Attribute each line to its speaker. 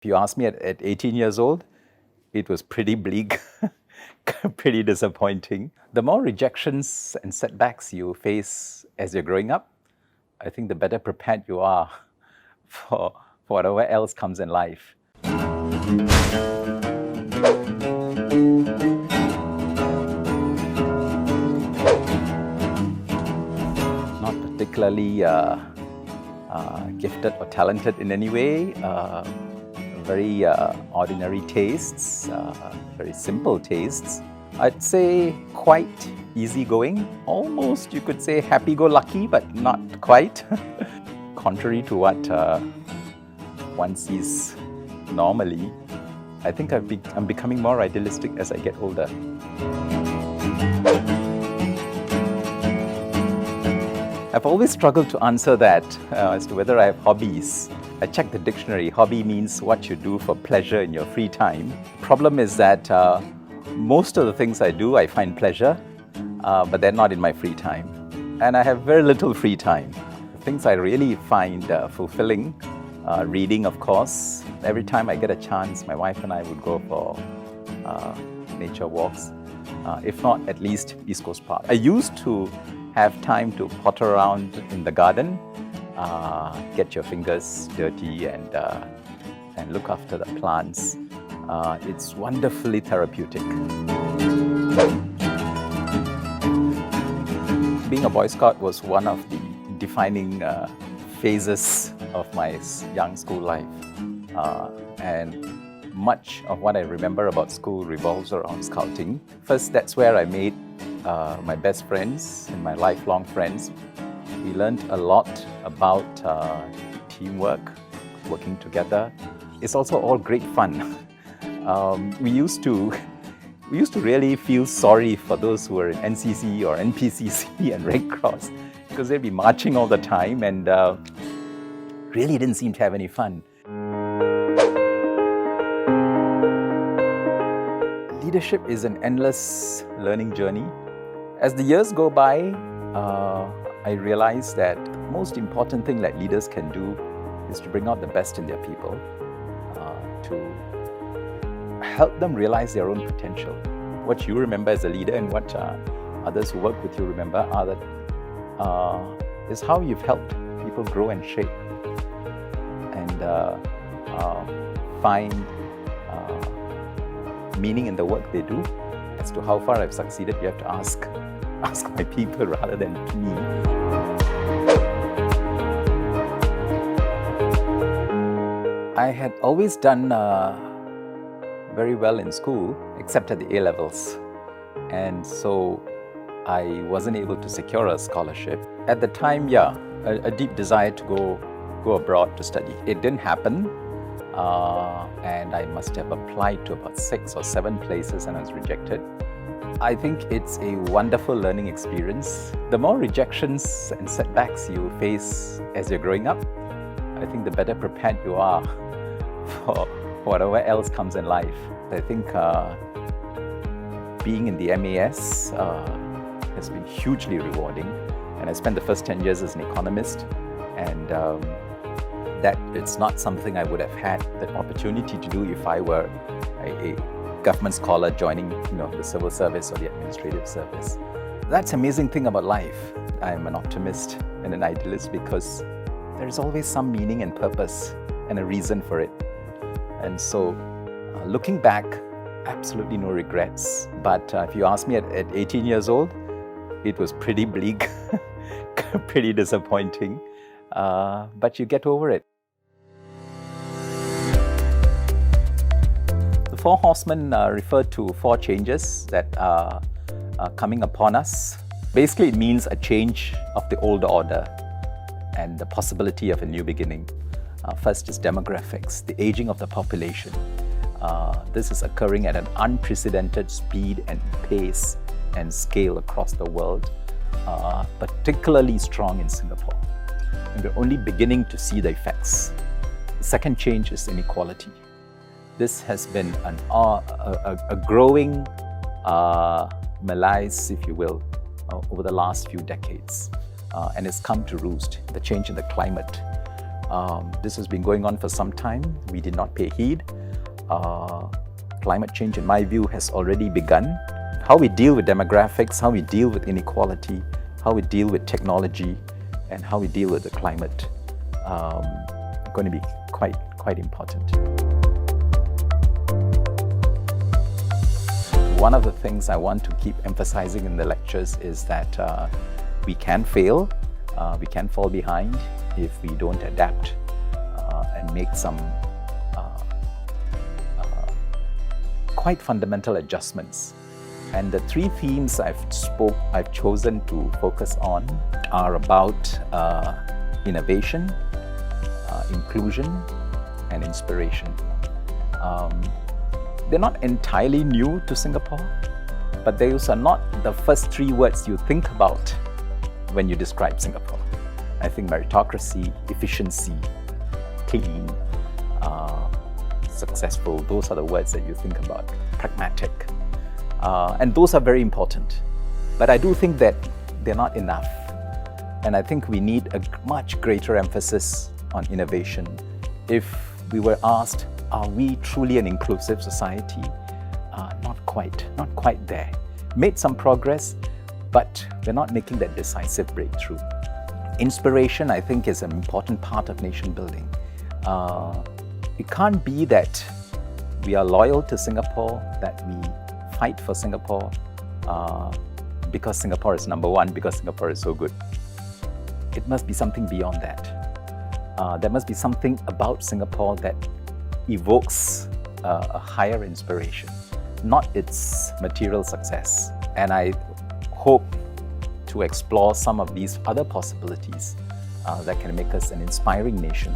Speaker 1: If you ask me at 18 years old, it was pretty bleak, pretty disappointing. The more rejections and setbacks you face as you're growing up, I think the better prepared you are for whatever else comes in life. Not particularly gifted or talented in any way. Very ordinary tastes, very simple tastes. I'd say quite easygoing, almost you could say happy-go-lucky, but not quite. Contrary to what one sees normally, I think I'm becoming more idealistic as I get older. I've always struggled to answer that as to whether I have hobbies. I checked the dictionary. Hobby means what you do for pleasure in your free time. Problem is that most of the things I do, I find pleasure, but they're not in my free time. And I have very little free time. The things I really find fulfilling, reading, of course. Every time I get a chance, my wife and I would go for nature walks, if not at least East Coast Park. I used to have time to potter around in the garden, get your fingers dirty and look after the plants. It's wonderfully therapeutic. Being a Boy Scout was one of the defining phases of my young school life. And much of what I remember about school revolves around scouting. First, that's where I made my best friends and my lifelong friends. We learned a lot about teamwork, working together. It's also all great fun. We used to really feel sorry for those who were in NCC or NPCC and Red Cross because they'd be marching all the time and really didn't seem to have any fun. Leadership is an endless learning journey. As the years go by, I realized that the most important thing that leaders can do is to bring out the best in their people, to help them realize their own potential. What you remember as a leader and what others who work with you remember is how you've helped people grow and shape and find meaning in the work they do. As to how far I've succeeded, you have to ask my people rather than me. I had always done very well in school, except at the A-levels. And so I wasn't able to secure a scholarship. At the time, a deep desire to go abroad to study. It didn't happen. And I must have applied to about 6 or 7 places and I was rejected. I think it's a wonderful learning experience. The more rejections and setbacks you face as you're growing up, I think the better prepared you are for whatever else comes in life. I think being in the MAS has been hugely rewarding. And I spent the first 10 years as an economist, and that it's not something I would have had the opportunity to do if I were a government scholar joining the civil service or the administrative service. That's the amazing thing about life. I'm an optimist and an idealist because there's always some meaning and purpose and a reason for it. And so looking back, absolutely no regrets. But if you ask me at 18 years old, it was pretty bleak, pretty disappointing, but you get over it. The Four Horsemen refer to 4 changes that are coming upon us. Basically, it means a change of the old order and the possibility of a new beginning. First is demographics, the aging of the population. This is occurring at an unprecedented speed and pace and scale across the world, particularly strong in Singapore. And we're only beginning to see the effects. The second change is inequality. This has been a growing malaise, if you will, over the last few decades, and it's come to roost. The change in the climate, This has been going on for some time. We did not pay heed. Climate change, in my view, has already begun. How we deal with demographics, how we deal with inequality, how we deal with technology, and how we deal with the climate are going to be quite important. One of the things I want to keep emphasizing in the lectures is that we can fail, we can fall behind if we don't adapt and make some quite fundamental adjustments. And the three themes I've chosen to focus on are about innovation, inclusion, and inspiration. They're not entirely new to Singapore, but those are not the first three words you think about when you describe Singapore. I think meritocracy, efficiency, clean, successful, those are the words that you think about. Pragmatic. And those are very important. But I do think that they're not enough. And I think we need a much greater emphasis on innovation. If we were asked, are we truly an inclusive society? Not quite there. Made some progress, but we're not making that decisive breakthrough. Inspiration, I think, is an important part of nation building. It can't be that we are loyal to Singapore, that we fight for Singapore because Singapore is number one, because Singapore is so good. It must be something beyond that. There must be something about Singapore that evokes a higher inspiration, not its material success. And I hope to explore some of these other possibilities that can make us an inspiring nation.